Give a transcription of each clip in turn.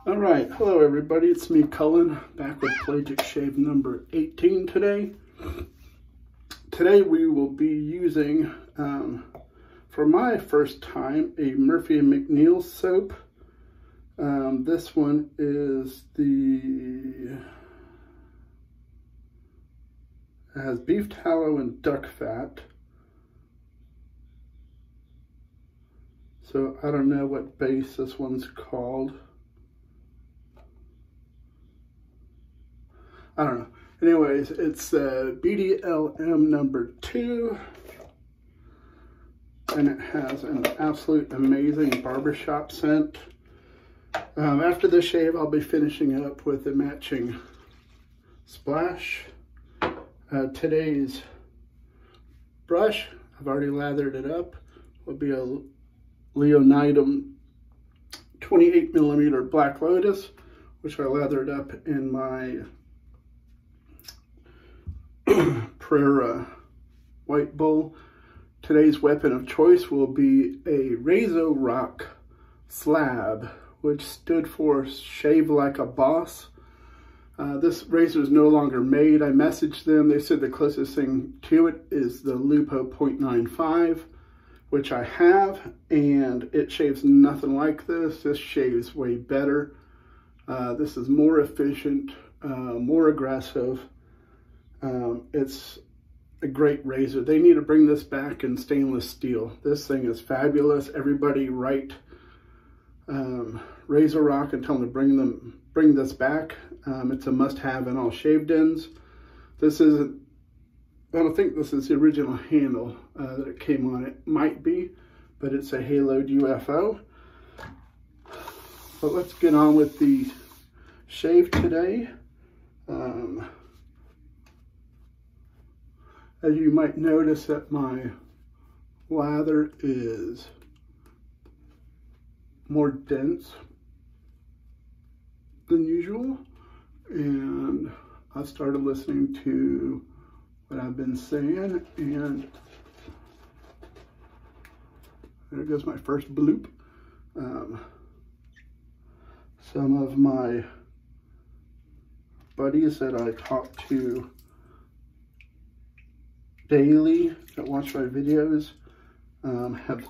All right, hello everybody, it's me Cullen, back with Pelagic Shave number 18 today. Today we will be using, for my first time, a Murphy & McNeil soap. This one is it has beef tallow and duck fat. So I don't know what base this one's called. I don't know. Anyways, it's BDLM number 2. And it has an absolute amazing barbershop scent. After the shave, I'll be finishing up with a matching splash. Today's brush, I've already lathered it up, will be a Leonidam 28mm Black Lotus, which I lathered up in my Pereira white bowl. Today's weapon of choice will be a Razorock Slab, which stood for Shave Like a Boss. This razor is no longer made. I messaged them. They said the closest thing to it is the Lupo 0.95, which I have, and it shaves nothing like this. This shaves way better. This is more efficient, more aggressive. It's a great razor. They need to bring this back in stainless steel. This thing is fabulous. Everybody write Razorock and tell them to bring this back. It's a must-have in all shave-ins. This isn't, I don't think this is the original handle that it came on. It might be, but it's a haloed UFO. But let's get on with the shave today. As you might notice that my lather is more dense than usual, and I started listening to what I've been saying, and there goes my first bloop. Some of my buddies that I talk to daily that watch my videos have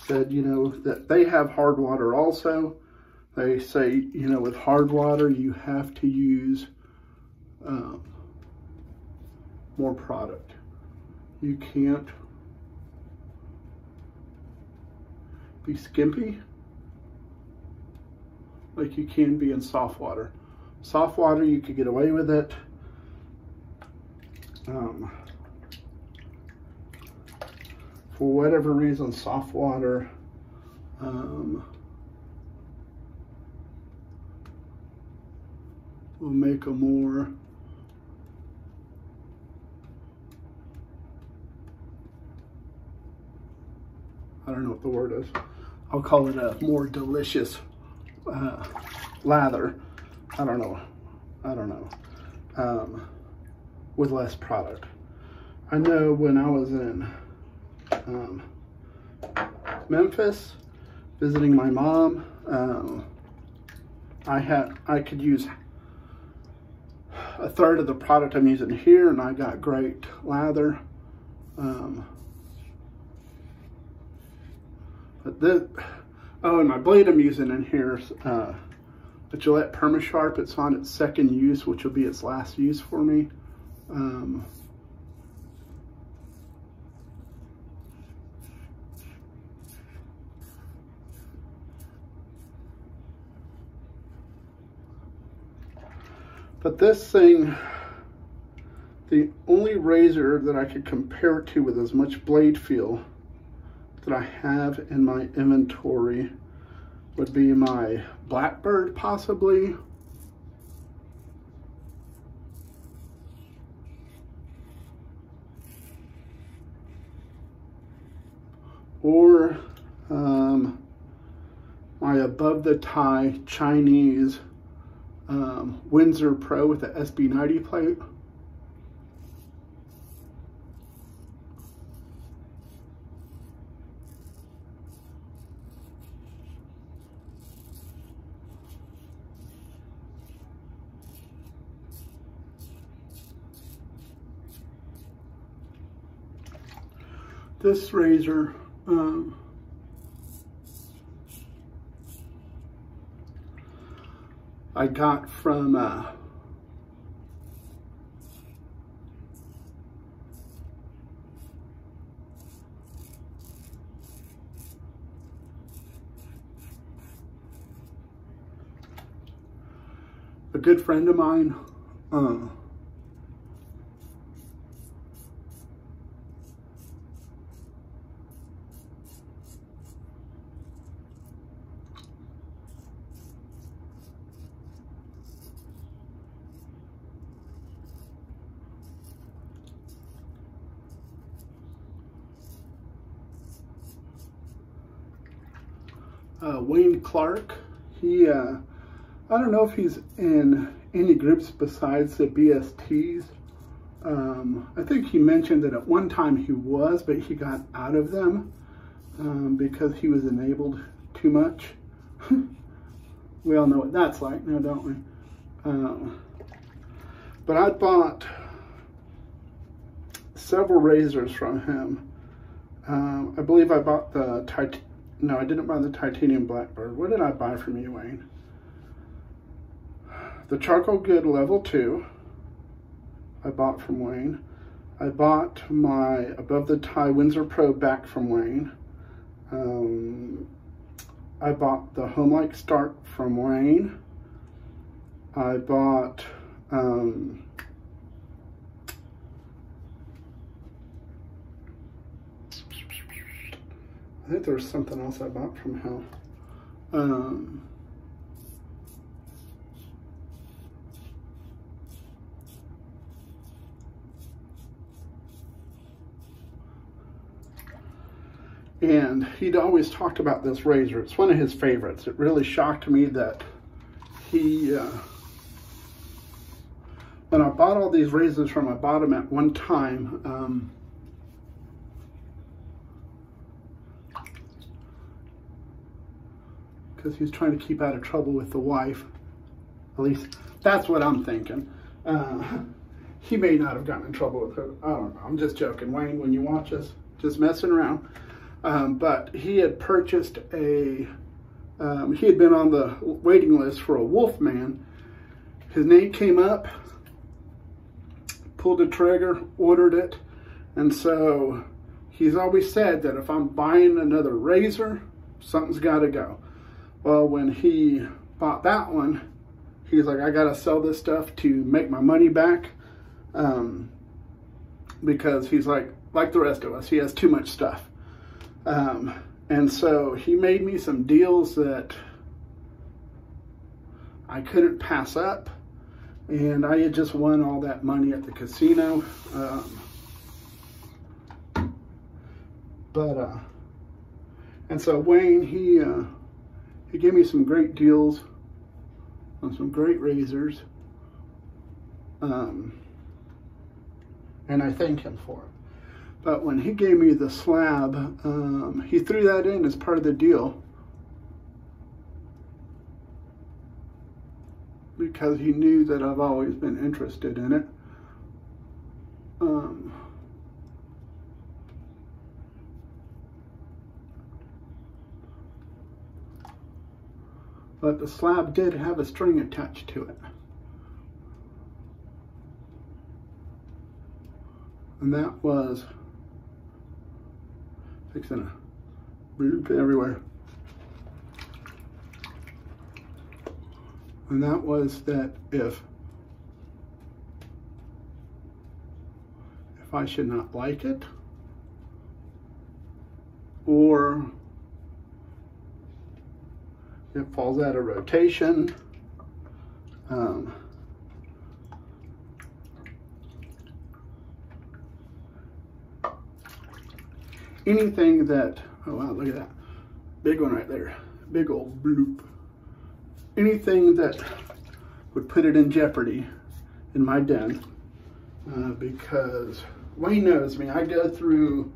said, you know, that they have hard water also. They say, you know, with hard water, you have to use more product. You can't be skimpy like you can be in soft water. Soft water, you could get away with it. For whatever reason, soft water will make a more I don't know what the word is. I'll call it a more delicious lather. I don't know. With less product. I know when I was in Memphis visiting my mom, I could use a third of the product I'm using here, and I got great lather. But this, oh, and my blade I'm using in here is a Gillette Perma-Sharp. It's on its second use, which will be its last use for me. But this thing, the only razor that I could compare it to with as much blade feel that I have in my inventory would be my Blackbird, possibly. Or my above the tie Chinese Windsor Pro with the SB90 plate. This razor, I got from a good friend of mine. Wayne Clark. He, I don't know if he's in any groups besides the BSTs. I think he mentioned that at one time he was, but he got out of them because he was enabled too much. We all know what that's like now, don't we? But I bought several razors from him. I believe I bought the no, I didn't buy the titanium Blackbird. What did I buy from you, Wayne? The Charcoal Good Level 2, I bought from Wayne. I bought my Above the Tie Windsor Pro back from Wayne. I bought the Homelike Start from Wayne. I bought, I think there was something else I bought from him. And he'd always talked about this razor. It's one of his favorites. It really shocked me that he, when I bought all these razors from him, I bought them at one time. Because he was trying to keep out of trouble with the wife. At least that's what I'm thinking. He may not have gotten in trouble with her. I don't know. I'm just joking. Wayne, when you watch us, just messing around. But he had purchased a, he had been on the waiting list for a Wolfman. His name came up, pulled the trigger, ordered it. And so he's always said that if I'm buying another razor, something's got to go. Well, when he bought that one, he's like, I got to sell this stuff to make my money back. Because he's like the rest of us, he has too much stuff. And so he made me some deals that I couldn't pass up. And I had just won all that money at the casino. And so Wayne, he gave me some great deals on some great razors. And I thank him for it. But when he gave me the Slab, he threw that in as part of the deal. Because he knew that I've always been interested in it. But the Slab did have a string attached to it. And that was fixing a bloop everywhere. And that was that if I should not like it, or it falls out of rotation, anything that, oh wow, look at that. Big one right there. Big old bloop. Anything that would put it in jeopardy in my den. Because Wayne knows me. I go through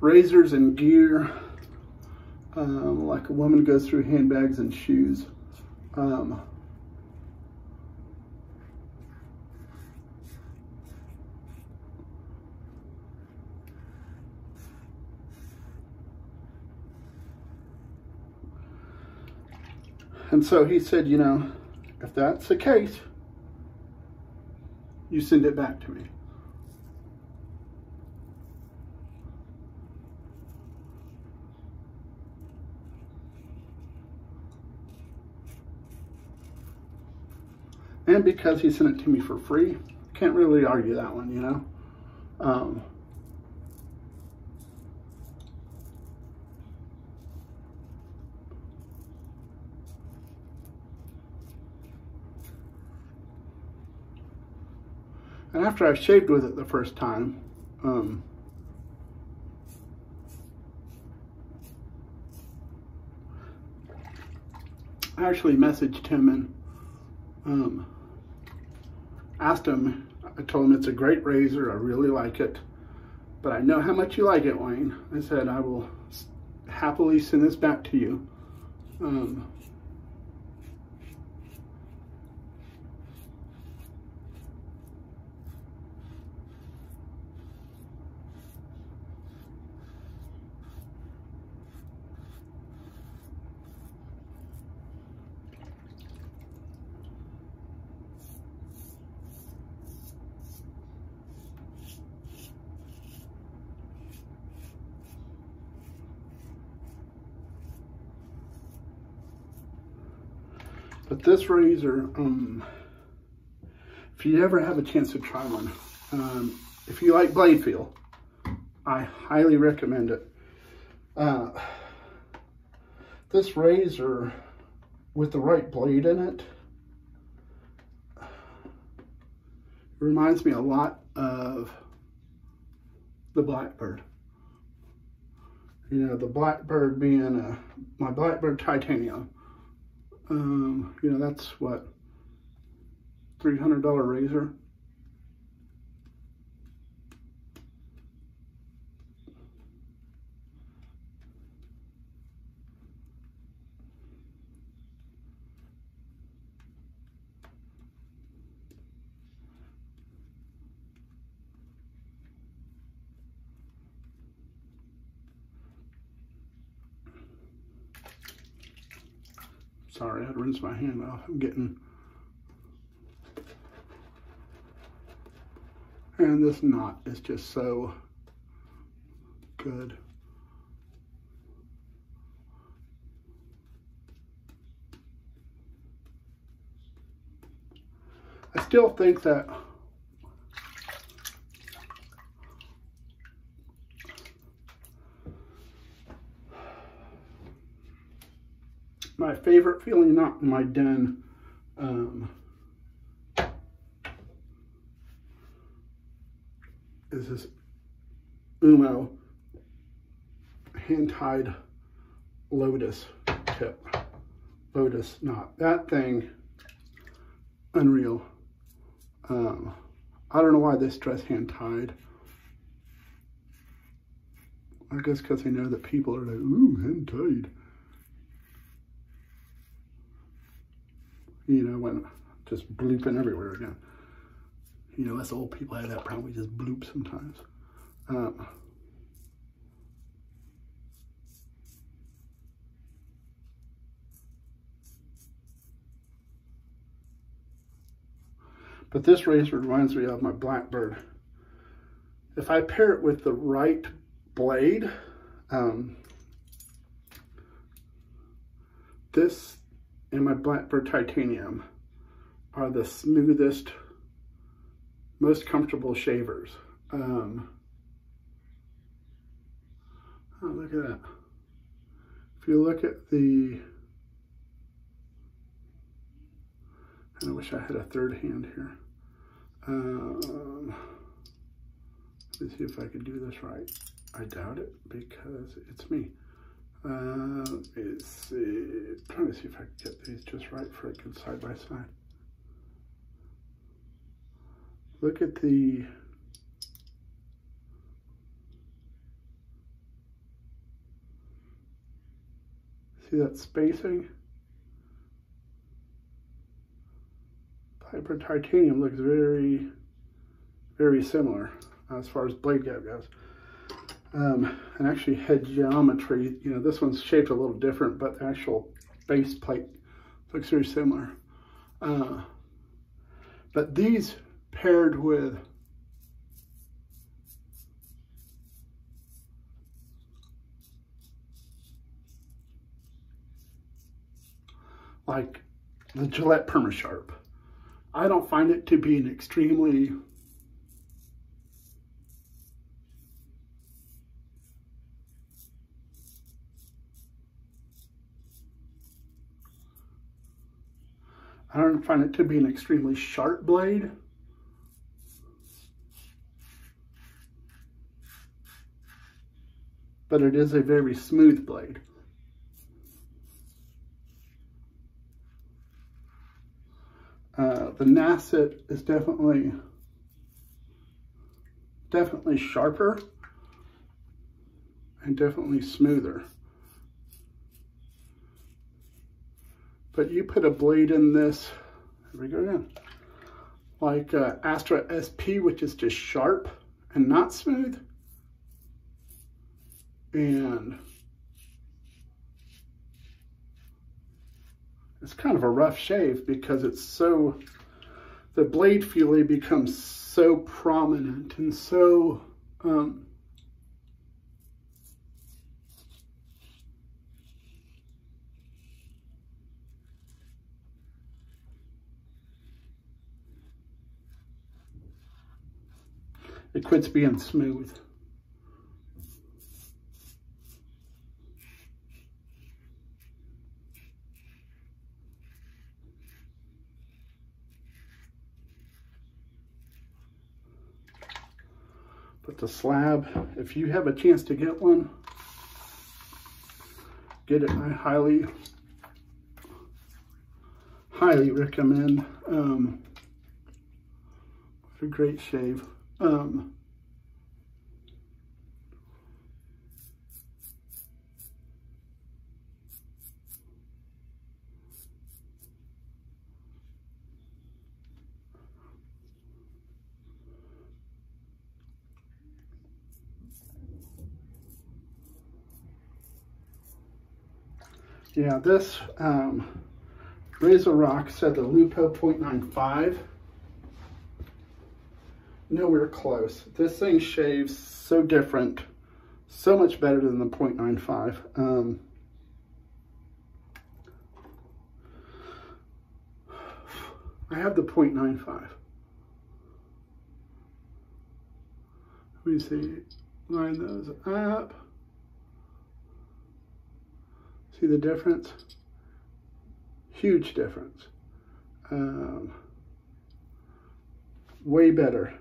razors and gear like a woman goes through handbags and shoes. And so he said, you know, if that's the case, you send it back to me. And because he sent it to me for free, can't really argue that one, you know. And after I shaved with it the first time, I actually messaged him and asked him, I told him it's a great razor, I really like it, but I know how much you like it, Wayne. I said, I will happily send this back to you. But this razor, if you ever have a chance to try one, if you like blade feel, I highly recommend it. This razor, with the right blade in it, reminds me a lot of the Blackbird. You know, the Blackbird being my Blackbird Titanium. You know, that's what, $300 razor. Sorry, I had to rinse my hand off. I'm getting... And this knot is just so good. I still think that my favorite feeling knot in my den is this Umo hand-tied lotus tip, lotus knot. That thing, unreal. I don't know why this dress hand-tied. I guess because they know that people are like, ooh, hand-tied. You know, when just blooping everywhere again. You know, us old people have that problem. We just bloop sometimes. But this razor reminds me of my Blackbird. If I pair it with the right blade, this and my Blackbird Titanium are the smoothest, most comfortable shavers. Oh, look at that. If you look at the, and I wish I had a third hand here. Let's see if I can do this right. I doubt it because it's me. Let's see, trying to see if I can get these just right for a good side by side. Look at the, see that spacing? Blackbird Titanium looks very, very similar as far as blade gap goes. And actually head geometry, you know, this one's shaped a little different, but the actual base plate, Looks very similar. But these paired with like the Gillette Perma-Sharp, I don't find it to be an extremely sharp blade. But it is a very smooth blade. The Nasset is definitely sharper and definitely smoother. But you put a blade in this, here we go again, like Astra SP, which is just sharp and not smooth. And it's kind of a rough shave because it's so, the blade fillet becomes so prominent and so it quits being smooth. But the Slab, if you have a chance to get one, get it. I highly recommend. It's a great shave. Yeah, this Razorock said the Lupo 0.95. Nowhere close. This thing shaves so different, so much better than the 0.95. I have the 0.95. Let me see, line those up. See the difference? Huge difference. Way better.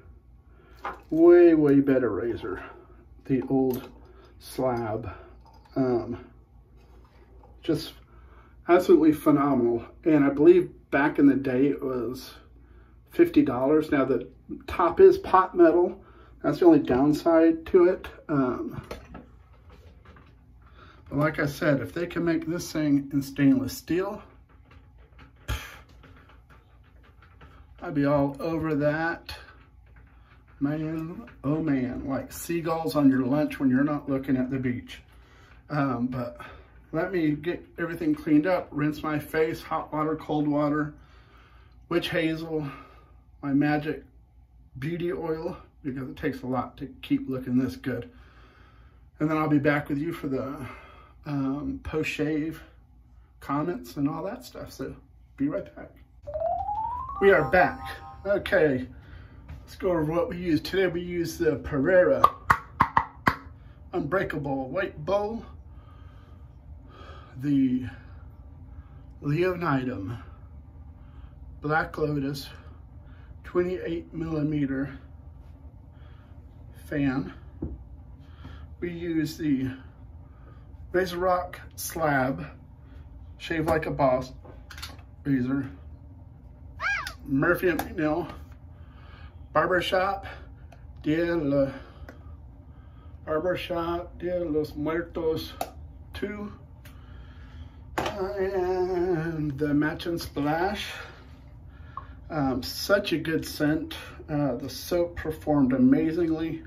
Way better razor. The old Slab. Just absolutely phenomenal. And I believe back in the day it was $50. Now the top is pot metal. That's the only downside to it. But like I said, if they can make this thing in stainless steel, I'd be all over that. Man, oh man, like seagulls on your lunch when you're not looking at the beach. But let me get everything cleaned up, rinse my face, hot water, cold water, witch hazel, my magic beauty oil, because it takes a lot to keep looking this good. And then I'll be back with you for the post-shave comments and all that stuff. So be right back. We are back. Okay, let's go over what we used. Today we used the Pereira Unbreakable White Bowl, the Leonidam Black Lotus 28mm fan. We used the Razorock Slab Shave Like a Boss razor, Murphy & McNeil Barbershop de los Muertos 2, and the Match and Splash. Such a good scent. The soap performed amazingly.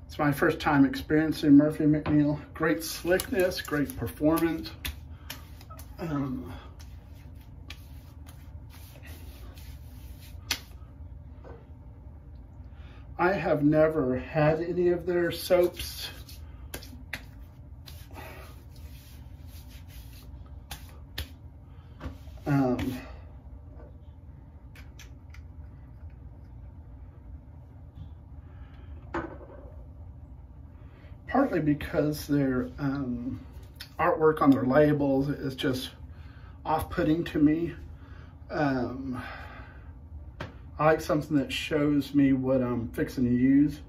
It's my first time experiencing Murphy & McNeil. Great slickness, great performance. I have never had any of their soaps. Partly because their artwork on their labels is just off-putting to me. I like something that shows me what I'm fixing to use.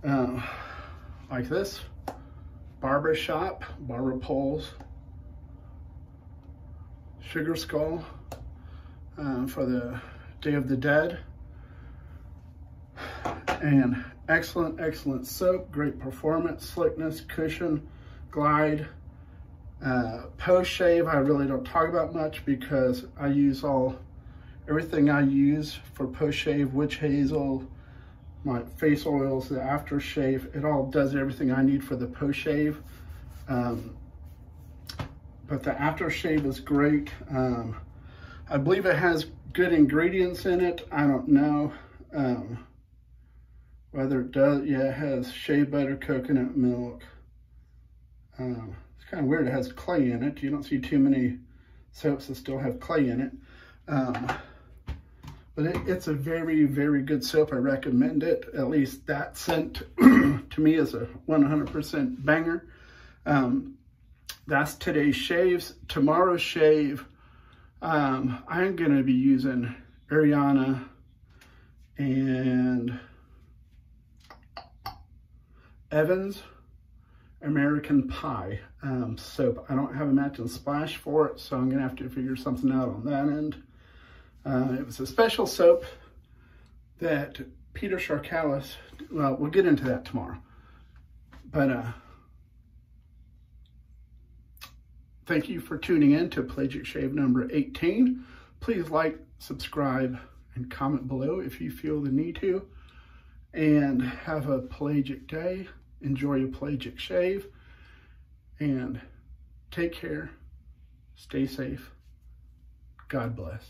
Like this, Barbershop, Barber Poles, Sugar Skull for the Day of the Dead. And excellent soap, great performance, slickness, cushion, glide. Post shave, I really don't talk about much because I use everything I use for post shave, witch hazel, my face oils, the aftershave, it all does everything I need for the post shave. But the aftershave is great. I believe it has good ingredients in it. I don't know whether it does. Yeah, it has shea butter, coconut milk. It's kind of weird, it has clay in it. You don't see too many soaps that still have clay in it. But it's a very good soap. I recommend it. At least that scent to me is a 100% banger. That's today's shaves. Tomorrow's shave, I'm going to be using Ariana and Evans American Pie soap. I don't have a matching splash for it, so I'm going to have to figure something out on that end. It was a special soap that Peter Sharkalis, well, we'll get into that tomorrow. But thank you for tuning in to Pelagic Shave number 18. Please like, subscribe, and comment below if you feel the need to. And have a pelagic day. Enjoy your pelagic shave. And take care. Stay safe. God bless.